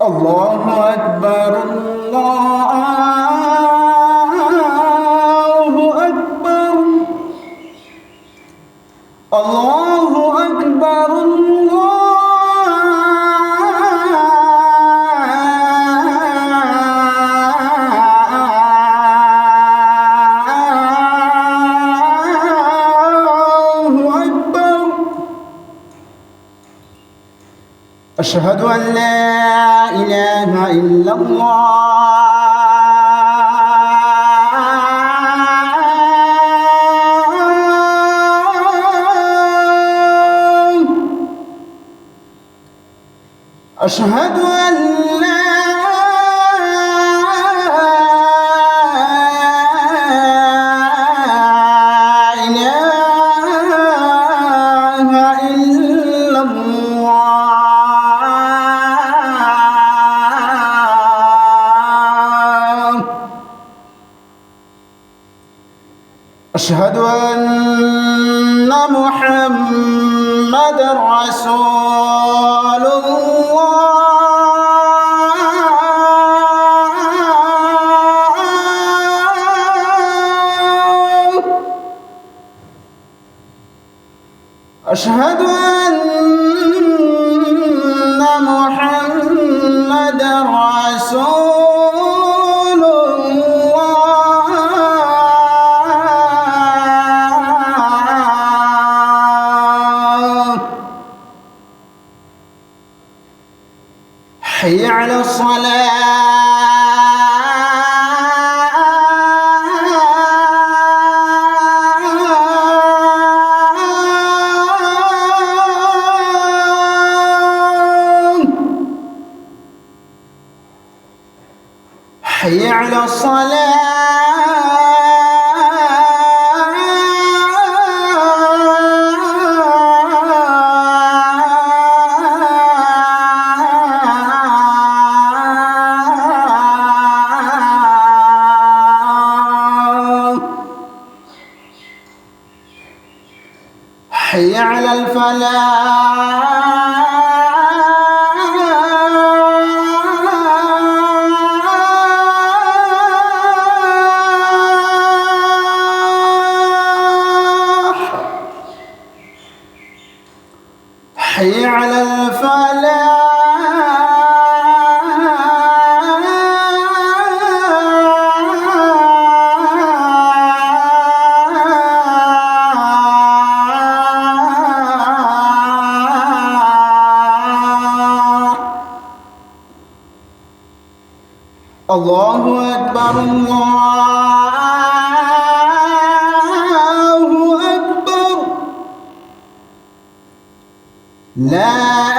الله أكبر الله أكبر الله أكبر الله أكبر. أشهد أن لا إله إلا الله أشهد أن لا إله إلا الله أشهد أن محمدًا رسول الله أشهد أن محمدًا رسول الله. حي على الصلاة حي على الصلاة حي على الفلاح حي على الفلاح الله أكبر الله أكبر لا